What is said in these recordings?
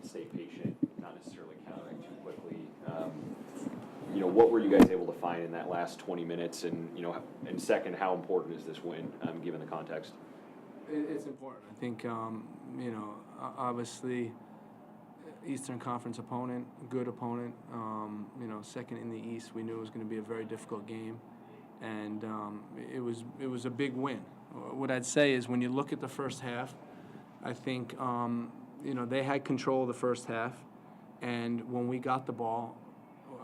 stay patient, not necessarily counteract too quickly. What were you guys able to find in that last 20 minutes? And second, how important is this win, given the context? It's important. I think, obviously, Eastern Conference opponent, good opponent. Second in the East, we knew it was going to be a very difficult game, and it was a big win. What I'd say is when you look at the first half, I think they had control of the first half, and when we got the ball,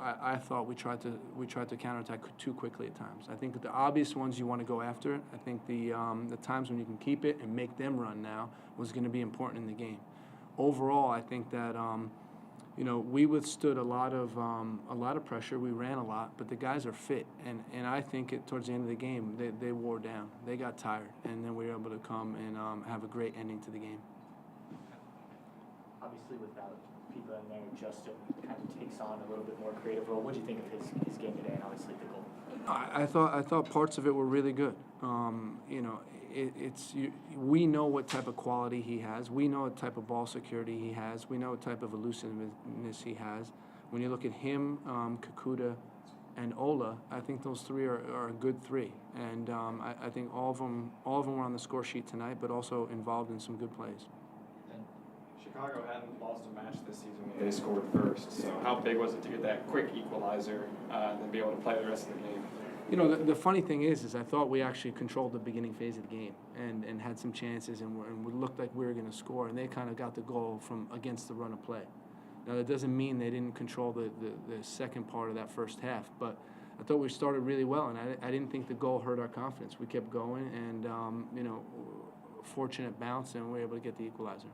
I thought we tried to counterattack too quickly at times. I think the obvious ones you want to go after it. I think the times when you can keep it and make them run now was going to be important in the game. Overall, I think that we withstood a lot of pressure. We ran a lot, but the guys are fit, and I think towards the end of the game they wore down. They got tired, and then we were able to come and have a great ending to the game. Obviously, without people in there, Justin kind of takes on a little bit more creative role. What do you think of his game today, and obviously the goal? I thought parts of it were really good. We know what type of quality he has. We know what type of ball security he has. We know what type of elusiveness he has. When you look at him, Kakuta, and Ola, I think those three are a good three. And I think all of them were on the score sheet tonight, but also involved in some good plays. Chicago hadn't lost a match this season when they scored first, so how big was it to get that quick equalizer and then be able to play the rest of the game? The funny thing is I thought we actually controlled the beginning phase of the game and had some chances and we looked like we were going to score, and they kind of got the goal from against the run of play. Now, that doesn't mean they didn't control the second part of that first half, but I thought we started really well, and I didn't think the goal hurt our confidence. We kept going, and fortunate bounce, and we were able to get the equalizer.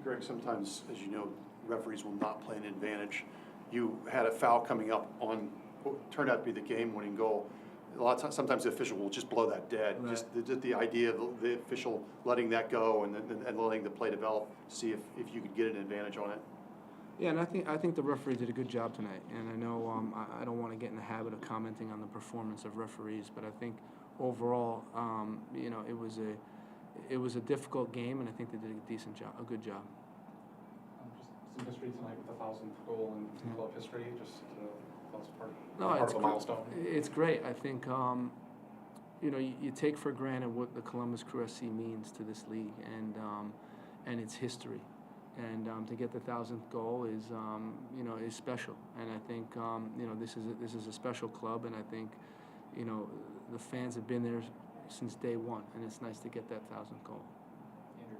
Greg, sometimes, as you know, referees will not play an advantage. You had a foul coming up on what turned out to be the game-winning goal. A lot of times, sometimes the official will just blow that dead. Right. Just the idea of the official letting that go and letting the play develop, see if you could get an advantage on it. Yeah, and I think the referee did a good job tonight. And I know I don't want to get in the habit of commenting on the performance of referees, but I think overall, it was a difficult game, and I think they did a good job. Just some history tonight with the 1,000th goal in club history. Just that's part It's of a milestone. It's great. I think you take for granted what the Columbus Crew SC means to this league and its history, and to get the 1,000th goal is special. And I think this is a special club, and I think the fans have been there since day one, and it's nice to get that 1,000th goal. Andrew,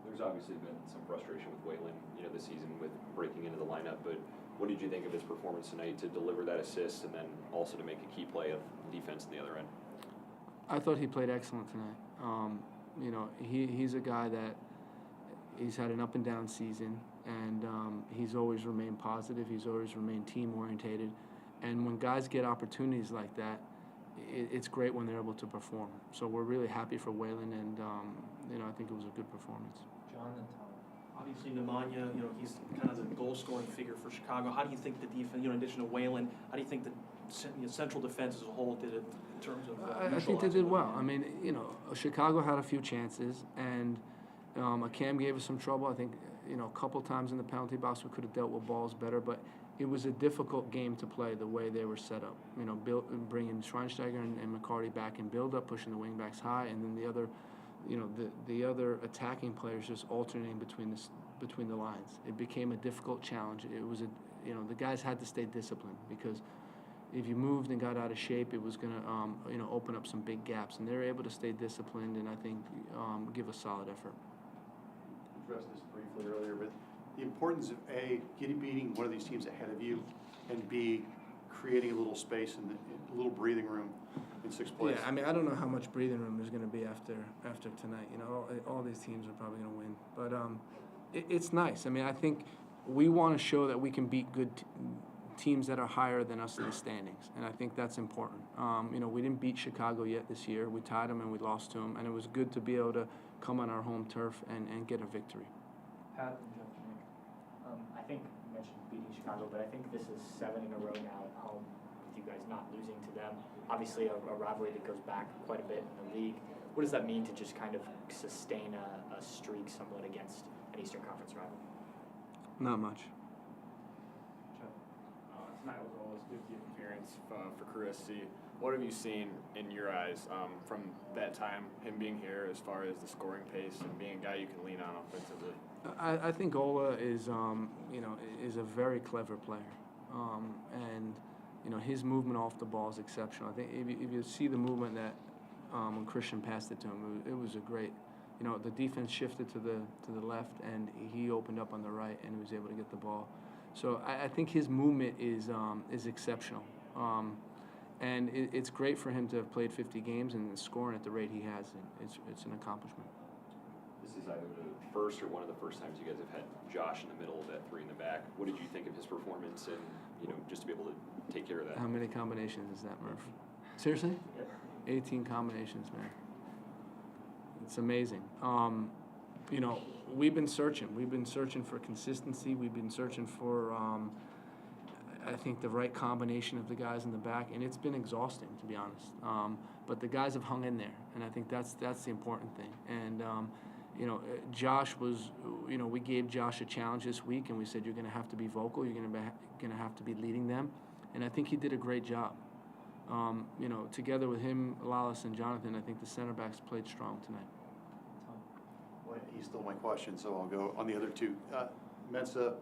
there's obviously been some frustration with Whalen, this season with breaking into the lineup, but what did you think of his performance tonight to deliver that assist and then also to make a key play of defense on the other end? I thought he played excellent tonight. He's a guy that he's had an up and down season, and he's always remained positive. He's always remained team orientated, and when guys get opportunities like that, it's great when they're able to perform. So we're really happy for Whalen, and I think it was a good performance. John and Tom. Obviously, Nemanja, he's kind of the goal-scoring figure for Chicago. How do you think the defense, in addition to Whalen, how do you think the central defense as a whole did it in terms of? I think they did well. I mean, Chicago had a few chances, and Cam gave us some trouble. I think a couple times in the penalty box we could have dealt with balls better, but it was a difficult game to play the way they were set up. Bringing Schweinsteiger and McCarty back in build-up, pushing the wingbacks high, and then the other. The other attacking players just alternating between the lines. It became a difficult challenge. It was the guys had to stay disciplined, because if you moved and got out of shape, it was going to open up some big gaps. And they were able to stay disciplined and I think give a solid effort. You addressed this briefly earlier, but the importance of A, beating one of these teams ahead of you, and B, creating a little space and a little breathing room in sixth place. Yeah, I mean, I don't know how much breathing room there's going to be after tonight. All these teams are probably going to win, but it's nice. I mean, I think we want to show that we can beat good teams that are higher than us in the standings, and I think that's important. We didn't beat Chicago yet this year. We tied them and we lost to them, and it was good to be able to come on our home turf and get a victory. Pat and Jeff. I think you mentioned beating Chicago, but I think this is 7 in a row now at home with you guys not losing to them. Obviously, a rivalry that goes back quite a bit in the league. what does that mean to just kind of sustain a streak somewhat against an Eastern Conference rival? Not much. Tonight was almost 50 appearance for Chris C. What have you seen in your eyes from that time, him being here, as far as the scoring pace and being a guy you can lean on offensively? I think Ola is, is a very clever player, and his movement off the ball is exceptional. I think if you see the movement that when Christian passed it to him, it was a great. The defense shifted to the left, and he opened up on the right, and he was able to get the ball. So I think his movement is exceptional, and it's great for him to have played 50 games and scoring at the rate he has. It's an accomplishment. This is either the first or one of the first times you guys have had Josh in the middle of that three in the back. What did you think of his performance and, just to be able to take care of that? How many combinations is that, Murph? Seriously? 18 combinations, man. It's amazing. We've been searching. We've been searching for consistency. We've been searching for, I think, the right combination of the guys in the back, and it's been exhausting, to be honest. But the guys have hung in there, and I think that's the important thing. And Josh was, we gave Josh a challenge this week, and we said you're going to have to be vocal. You're going to have to be leading them, and I think he did a great job. Together with him, Lalas, and Jonathan, I think the center backs played strong tonight. Well, he stole my question, so I'll go on the other two. Mensa,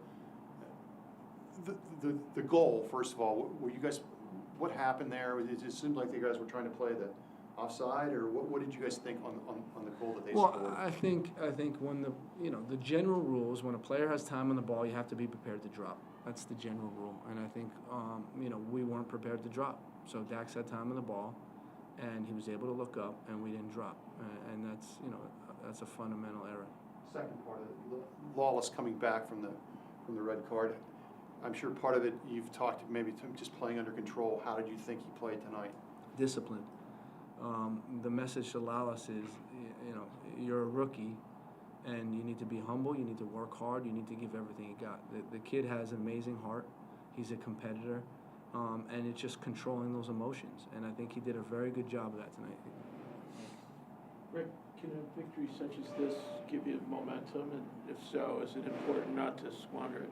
the goal, first of all, were you guys, what happened there? It seemed like you guys were trying to play the offside, or what did you guys think on the goal that they scored? Well, I think when the general rule is when a player has time on the ball, you have to be prepared to drop. That's the general rule, and I think we weren't prepared to drop. So Dax had time on the ball, and he was able to look up, and we didn't drop, and that's a fundamental error. Second part of it, Lawless coming back from the red card. I'm sure part of it you've talked maybe to just playing under control. How did you think he played tonight? Discipline. The message to Lawless is, you're a rookie, and you need to be humble. You need to work hard. You need to give everything you got. The kid has an amazing heart. He's a competitor. And it's just controlling those emotions, and I think he did a very good job of that tonight. Rick, can a victory such as this give you momentum, and if so, is it important not to squander it?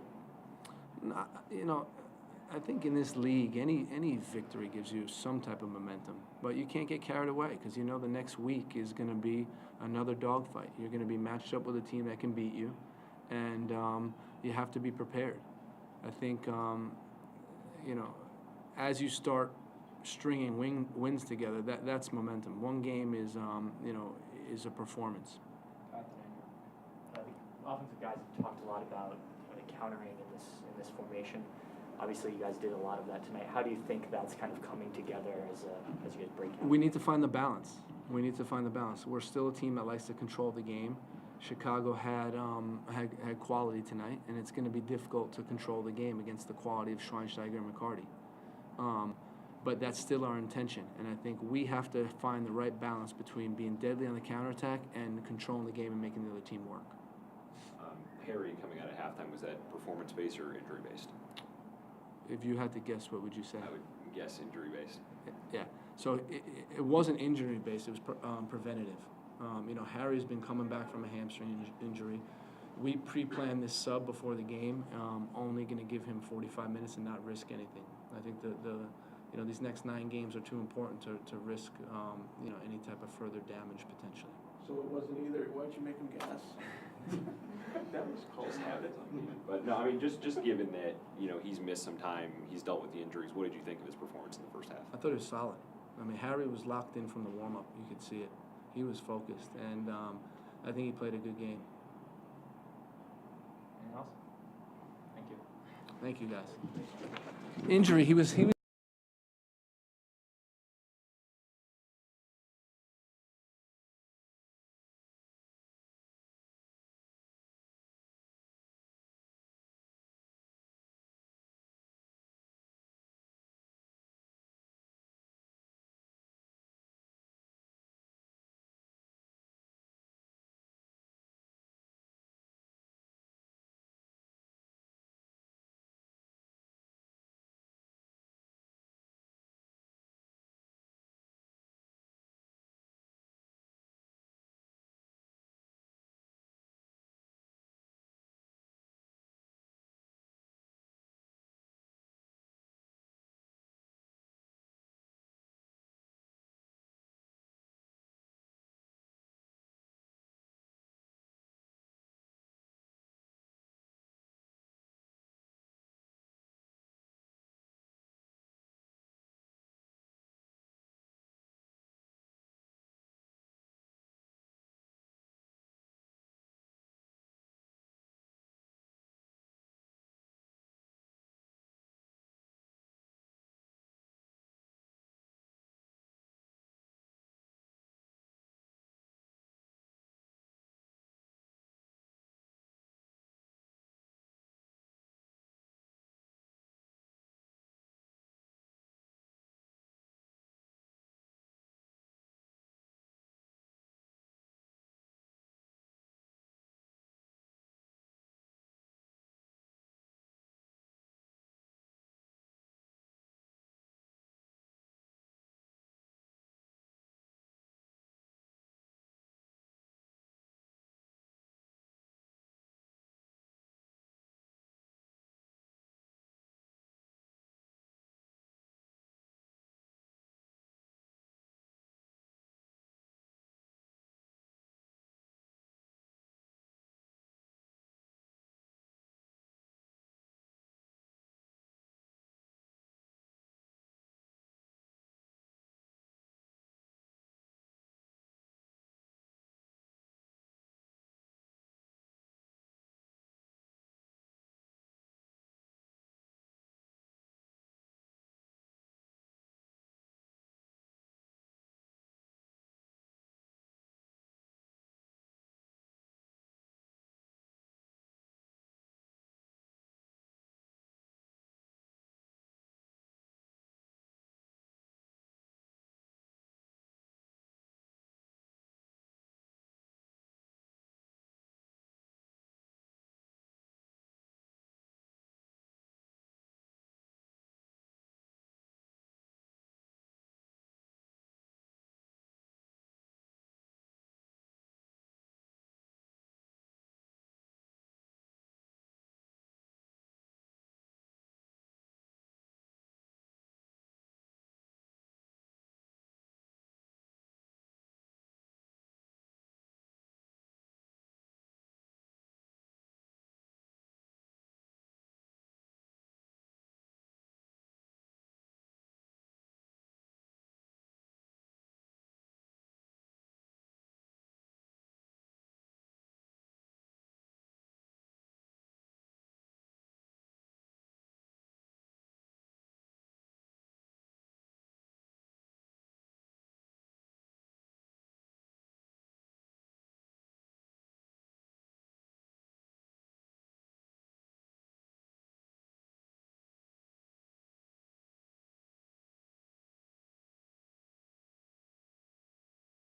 I think in this league, any victory gives you some type of momentum, but you can't get carried away because the next week is going to be another dogfight. You're going to be matched up with a team that can beat you, and you have to be prepared. I think, as you start stringing wins together, that's momentum. One game is a performance. The offensive guys have talked a lot about the countering in this formation. Obviously, you guys did a lot of that tonight. How do you think that's kind of coming together as you guys break out? We need to find the balance. We're still a team that likes to control the game. Chicago had quality tonight, and it's going to be difficult to control the game against the quality of Schweinsteiger and McCarty. But that's still our intention, and I think we have to find the right balance between being deadly on the counterattack and controlling the game and making the other team work. Harry coming out of halftime, was that performance-based or injury-based? If you had to guess, what would you say? I would guess injury-based. Yeah, so it wasn't injury-based, it was preventative. Harry's been coming back from a hamstring injury. We pre-planned this sub before the game, only going to give him 45 minutes and not risk anything. I think these next 9 games are too important to risk any type of further damage potentially. So it wasn't either. Why'd you make him guess? That was close. But no, just given that he's missed some time, he's dealt with the injuries. What did you think of his performance in the first half? I thought he was solid. Harry was locked in from the warm-up. You could see it. He was focused, and I think he played a good game. Anything else? Thank you. Thank you, guys. Injury. He was